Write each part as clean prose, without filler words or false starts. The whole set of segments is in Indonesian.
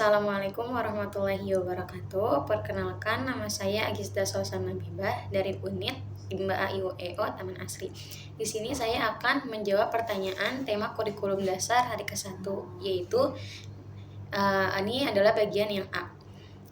Assalamualaikum warahmatullahi wabarakatuh. Perkenalkan, nama saya Agizda Sausana Bibah dari Unit Bimba AIUEO Taman Asri. Di sini saya akan menjawab pertanyaan tema kurikulum dasar hari ke-1, yaitu ini adalah bagian yang A.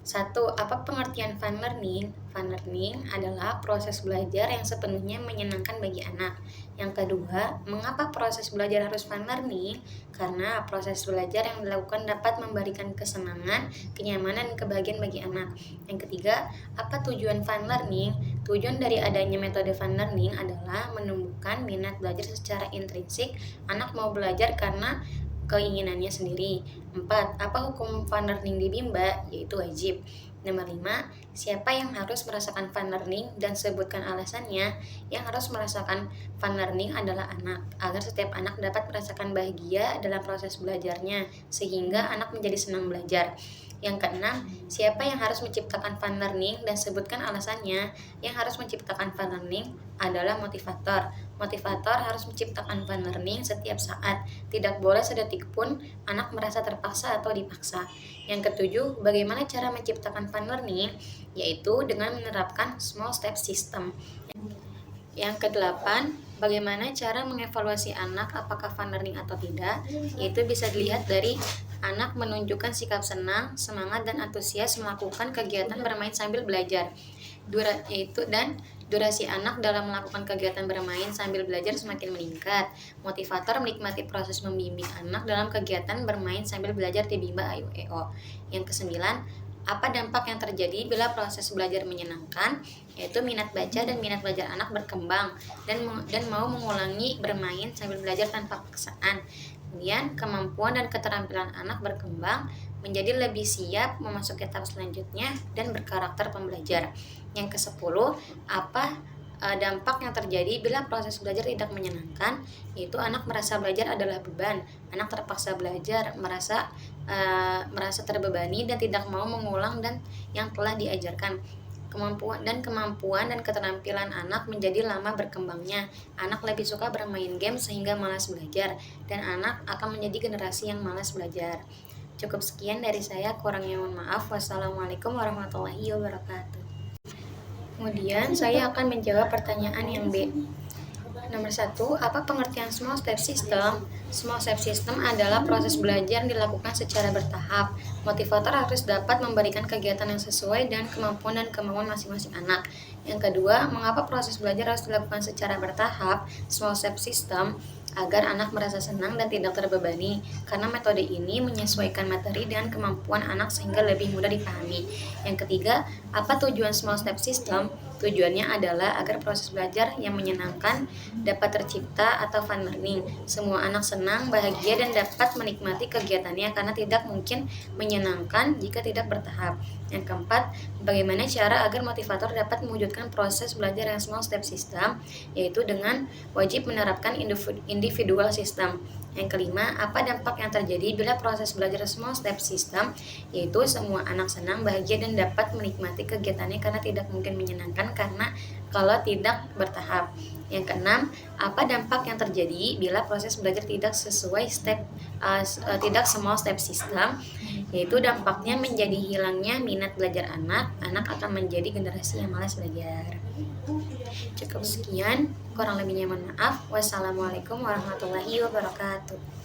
1. Apa pengertian fun learning? Fun learning adalah proses belajar yang sepenuhnya menyenangkan bagi anak. Yang kedua, mengapa proses belajar harus fun learning? Karena proses belajar yang dilakukan dapat memberikan kesenangan, kenyamanan, dan kebahagiaan bagi anak. Yang ketiga, apa tujuan fun learning? Tujuan dari adanya metode fun learning adalah menumbuhkan minat belajar secara intrinsik. Anak mau belajar karena keinginannya sendiri. 4. Apa hukum fun learning di Bimba? Yaitu wajib. Nomor 5. Siapa yang harus merasakan fun learning dan sebutkan alasannya? Yang harus merasakan fun learning adalah anak, agar setiap anak dapat merasakan bahagia dalam proses belajarnya, sehingga anak menjadi senang belajar. Yang keenam, siapa yang harus menciptakan fun learning dan sebutkan alasannya? Yang harus menciptakan fun learning adalah motivator. Motivator harus menciptakan fun learning setiap saat. Tidak boleh sedetik pun anak merasa terpaksa atau dipaksa. Yang ketujuh, bagaimana cara menciptakan fun learning? Yaitu dengan menerapkan small step system. Yang kedelapan, bagaimana cara mengevaluasi anak apakah fun learning atau tidak? Yaitu bisa dilihat dari anak menunjukkan sikap senang, semangat, dan antusias melakukan kegiatan bermain sambil belajar. Durasi anak dalam melakukan kegiatan bermain sambil belajar semakin meningkat. Motivator menikmati proses membimbing anak dalam kegiatan bermain sambil belajar di Bimba AIUEO. Yang kesembilan, apa dampak yang terjadi bila proses belajar menyenangkan? Yaitu minat baca dan minat belajar anak berkembang dan mau mengulangi bermain sambil belajar tanpa paksaan. Kemudian kemampuan dan keterampilan anak berkembang menjadi lebih siap memasuki tahap selanjutnya dan berkarakter pembelajar. Yang ke-10, apa dampak yang terjadi bila proses belajar tidak menyenangkan? Yaitu anak merasa belajar adalah beban, anak terpaksa belajar, merasa terbebani dan tidak mau mengulang dan yang telah diajarkan. Kemampuan dan keterampilan anak menjadi lama berkembangnya. Anak lebih suka bermain game sehingga malas belajar, dan anak akan menjadi generasi yang malas belajar. Cukup sekian dari saya, kurangnya mohon maaf. Wassalamualaikum warahmatullahi wabarakatuh. Kemudian saya akan menjawab pertanyaan yang B. Nomor 1, apa pengertian small step system? Small step system adalah proses belajar yang dilakukan secara bertahap. Motivator harus dapat memberikan kegiatan yang sesuai dengan kemampuan dan kemauan masing-masing anak. Yang kedua, mengapa proses belajar harus dilakukan secara bertahap? Small step system agar anak merasa senang dan tidak terbebani, karena metode ini menyesuaikan materi dengan kemampuan anak sehingga lebih mudah dipahami. Yang ketiga, apa tujuan small step system? Tujuannya adalah agar proses belajar yang menyenangkan dapat tercipta atau fun learning. Semua anak senang, bahagia, dan dapat menikmati kegiatannya karena tidak mungkin menyenangkan jika tidak bertahap. Yang keempat, bagaimana cara agar motivator dapat mewujudkan proses belajar yang small step system? Yaitu dengan wajib menerapkan individual system. Yang kelima, apa dampak yang terjadi bila proses belajar small step system? Yaitu semua anak senang, bahagia, dan dapat menikmati kegiatannya karena tidak mungkin menyenangkan karena kalau tidak bertahap. Yang keenam, apa dampak yang terjadi bila proses belajar tidak sesuai tidak small step system? Yaitu dampaknya menjadi hilangnya minat belajar anak akan menjadi generasi yang malas belajar. Cukup sekian, kurang lebihnya mohon maaf. Wassalamualaikum warahmatullahi wabarakatuh.